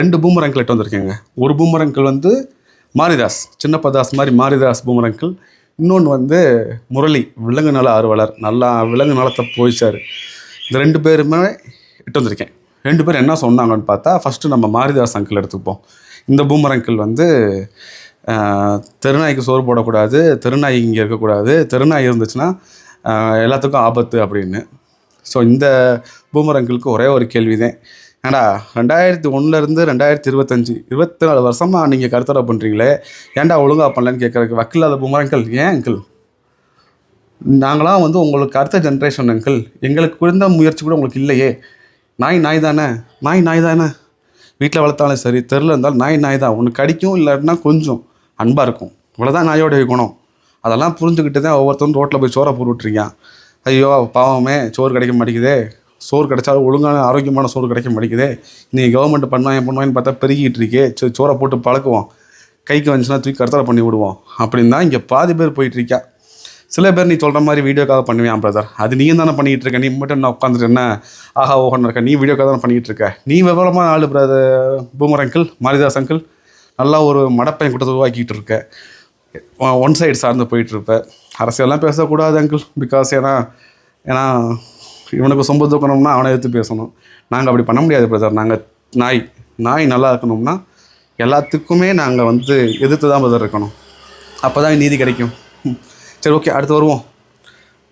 2 பூமரங்கள் எட்டு வந்திருக்கேங்க. ஒரு பூமரங்கள் வந்து மாரிதாஸ், சின்னப்பதாஸ் மாதிரி மாரிதாஸ் பூமரங்கள். இன்னொன்று வந்து முரளி, விலங்கு நல ஆர்வலர், நல்லா விலங்கு நலத்தை போயிச்சார். இந்த 2 பேருமே எட்டு வந்திருக்கேன். 2 பேர் என்ன சொன்னாங்கன்னு பார்த்தா, ஃபஸ்ட்டு நம்ம மாரிதாஸ் அங்கிள் எடுத்துப்போம். இந்த பூமரங்கள் வந்து தெருநாய்க்கு சோறு போடக்கூடாது, தெருநாய் இங்கே இருக்கக்கூடாது, தெருநாய் இருந்துச்சுன்னா எல்லாத்துக்கும் ஆபத்து அப்படின்னு. ஸோ இந்த பூமரங்களுக்கு ஒரே ஒரு கேள்வி தான், ஏன்டா 2001 2025 24 வருஷமாக நீங்கள் கருத்தடை பண்ணுறீங்களே, ஏன்டா ஒழுங்காக பண்ணலன்னு கேட்குறதுக்கு வக்கில்லாத பூமரங்கள். ஏன் அங்கிள், நாங்களாம் வந்து உங்களுக்கு அடுத்த ஜென்ரேஷன் அங்கிள், எங்களுக்கு குறைந்த முயற்சி கூட உங்களுக்கு இல்லையே. நாய் தானே, நாய் தானே, வீட்டில் வளர்த்தாலும் சரி தெருவில் இருந்தாலும் நாய் தான், ஒன்று கடிக்கும், இல்லாட்டினா கொஞ்சம் அன்பாக இருக்கும், இவ்வளோதான் நாயோடைய குணம். அதெல்லாம் புரிஞ்சுக்கிட்டு தான் ஒவ்வொருத்தரும் ரோட்டில் போய் சோறை போட்டுட்ருக்கான். ஐயோ பாவமே, சோறு கிடைக்க மாட்டேங்குதே, சோறு கிடைச்சாலும் ஒழுங்கான ஆரோக்கியமான சோறு கிடைக்க மாட்டேங்குதே, நீங்கள் கவர்மெண்ட் பண்ணுவான்னு பார்த்தா பெருகிட்டு இருக்கே, சோறை போட்டு பழக்குவோம், கைக்கு வந்துச்சுன்னா தூக்கி கருத்தடை பண்ணி விடுவோம் அப்படின்னு தான் இங்கே பாதி பேர் போயிட்டுருக்கா. சில பேர் நீ சொல்கிற மாதிரி வீடியோக்காக பண்ணுவேன் பிரதர், அது நீங்கள் தானே பண்ணிக்கிட்டு இருக்க, நீ மட்டும் நான் உட்காந்துட்டு என்ன ஆஹா ஓஹன்னு இருக்க, நீ வீடியோக்காக தானே பண்ணிக்கிட்டு இருக்க, நீ விவரமான ஆள் brother. Boomer uncle, Maridhas uncle, நல்லா ஒரு மடப்பையன் கூட்டத்தை உருவாக்கிட்டு இருக்க, ஒன் சைடு சார்ந்து போயிட்டுருப்ப. அரசியல்லாம் பேசக்கூடாது அங்கிள், பிகாஸ் ஏன்னா இவனுக்கு சொம்பு தூக்கணும்னா அவனை எடுத்து பேசணும். நாங்கள் அப்படி பண்ண முடியாது பிரதர். நாங்கள் நாய் நல்லா இருக்கணும்னா எல்லாத்துக்குமே நாங்கள் வந்து எதிர்த்து தான் பிரதர் இருக்கணும், அப்போ தான் நீதி கிடைக்கும். சரி ஓகே, அடுத்து வருவோம்.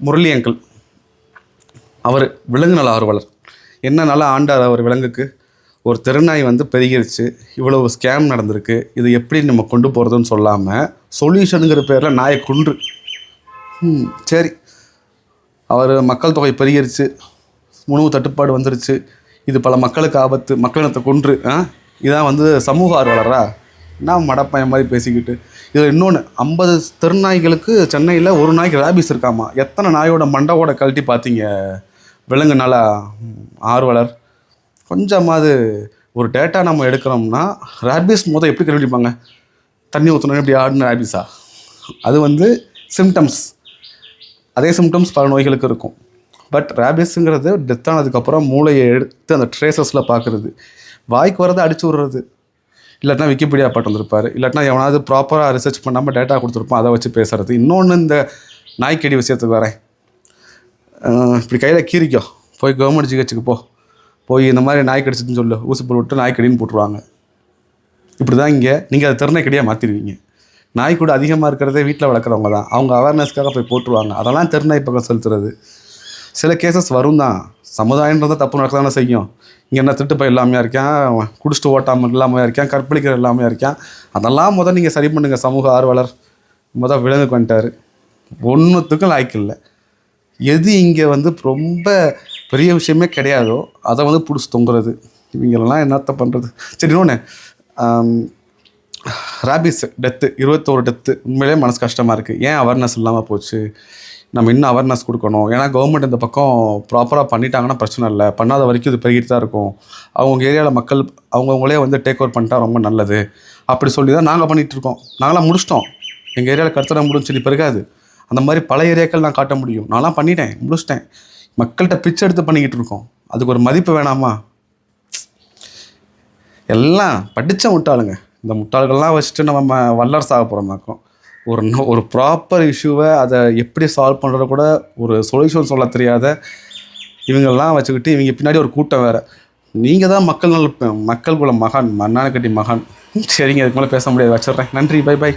முரளி அங்கிள், அவர் விலங்கு நல ஆர்வலர். என்ன நல்லா ஆண்டார் அவர் விலங்குக்கு. ஒரு தெருநாய் வந்து பெருகிருச்சு, இவ்வளவு ஸ்கேம் நடந்திருக்கு, இது எப்படி நம்ம கொண்டு போகிறதுன்னு சொல்லாமல் சொல்யூஷனுங்கிற பேரில் நாயை கொன்று. சரி, அவர் மக்கள் தொகை பெருகிருச்சு, உணவு தட்டுப்பாடு வந்துருச்சு, இது பல மக்களுக்கு ஆபத்து, மக்களினத்தை கொன்று, இதான் வந்து சமூக ஆர்வலரா? நான் மடப்பையன் மாதிரி பேசிக்கிட்டு. இதில் இன்னொன்று, 50 தெருநாய்களுக்கு சென்னையில் ஒரு நாய்க்கு ரேபிஸ் இருக்காமா. எத்தனை நாயோட மண்டவோட கழட்டி பார்த்தீங்க விலங்கு நல ஆர்வலர்? கொஞ்சமாவது ஒரு டேட்டா நம்ம எடுக்கிறோம்னா, ரேபிஸ் எப்படி கண்டுபிடிப்பாங்க? தண்ணி ஊற்றணும் எப்படி ஆடுன ரேபிஸா? அது வந்து சிம்டம்ஸ், அதே சிம்டம்ஸ் பல நோய்களுக்கு இருக்கும். பட் ரேபிஸுங்கிறது டெத் ஆனதுக்கப்புறம் மூளையை எடுத்து அந்த ட்ரேசஸில் பார்க்குறது, வாய்க்கு வரதை அடிச்சு விடுறது, இல்லாட்டினா விக்கிபீடியா பாட்டு வந்திருப்பார், இல்லாட்டினா எவனாவது ப்ராப்பராக ரிசர்ச் பண்ணாமல் டேட்டா கொடுத்துருப்பான், அதை வச்சு பேசுகிறது. இன்னொன்று, இந்த நாய்க்கடி விஷயத்துக்கு வரேன். இப்படி கையில் கீரிக்கோ, போய் கவர்மெண்ட் ஜிஹெச்சுக்கு போய் இந்த மாதிரி நாய் கடிச்சிட்டுன்னு சொல்லு, ஊசி போட்டு விட்டு நாய்க்கடின்னு போட்டுருவாங்க. இப்படி தான் இங்கே நீங்கள் அதை தெருநாய்க்கடியாக மாற்றிடுவீங்க. நாய் கூட அதிகமாக இருக்கிறதே வீட்டில் வளர்க்குறவங்க தான், அவங்க அவேர்னஸ்க்காக போய் போட்டுருவாங்க. அதெல்லாம் தெருநாய் பக்கம் செலுத்துறது. சில கேசஸ் வரும் தான், சமுதாயன்றதை தப்பு நடக்க தானே செய்யும். இங்கே என்ன திட்டு போய் இல்லாமையாக இருக்கேன், குடிச்சிட்டு ஓட்டாமல் இல்லாமல் இருக்கேன், கற்பழிக்கிற இல்லாமல் இருக்கேன். அதெல்லாம் நீங்கள் சரி பண்ணுங்கள் சமூக ஆர்வலர். விலங்குக்கு வந்துட்டார், ஒன்றுத்துக்கும் லாய்க்கு இல்லை. எது இங்கே வந்து ரொம்ப பெரிய விஷயமே கிடையாதோ அதை பிடிச்சி தொங்குறது. இவங்களெல்லாம் என்னத்த பண்ணுறது? சரி, இன்னொன்று, ரேபிஸ் டெத்து, 21 டெத்து. உண்மையிலே மனசு கஷ்டமாக இருக்குது. ஏன் அவேர்னஸ் இல்லாமல் போச்சு? நம்ம இன்னும் அவேர்னஸ் கொடுக்கணும். ஏன்னா கவர்மெண்ட் இந்த பக்கம் ப்ராப்பராக பண்ணிட்டாங்கன்னா பிரச்சனை இல்லை, பண்ணாத வரைக்கும் இது பெருகிட்டு தான் இருக்கும். அவங்க ஏரியாவில் மக்கள் அவங்கவுங்களே வந்து டேக் ஓவர் பண்ணிட்டா ரொம்ப நல்லது அப்படி சொல்லி தான் நாங்கள் பண்ணிகிட்ருக்கோம். நாங்களாம் முடிச்சிட்டோம், எங்கள் ஏரியாவில் கருத்தடை முடிஞ்சு பிறகாது. அந்த மாதிரி பல ஏரியாக்கள் நான் காட்ட முடியும். நான்லாம் பண்ணிட்டேன், முடிச்சிட்டேன். மக்கள்கிட்ட பிச்சை எடுத்து பண்ணிக்கிட்டு இருக்கோம். அதுக்கு ஒரு மதிப்பு வேணாமா? எல்லாம் படித்த முட்டாளுங்க. இந்த முட்டாள்கள்லாம் வச்சுட்டு நம்ம வல்லரசு ஆக போகிறோமாக்கும். ஒரு ப்ராப்பர் இஷ்யூவை அதை எப்படி சால்வ் பண்ணுறத கூட ஒரு சொல்யூஷன் சொல்ல தெரியாத இவங்கெல்லாம் வச்சுக்கிட்டு இவங்க பின்னாடி ஒரு கூட்டம் வேறு. நீங்கள் தான் மக்கள் குல மகான், மண்ணான கட்டி மகான். சரிங்க, இதுக்கு மேலே பேச முடியாது, வச்சிடுறேன். நன்றி, பை.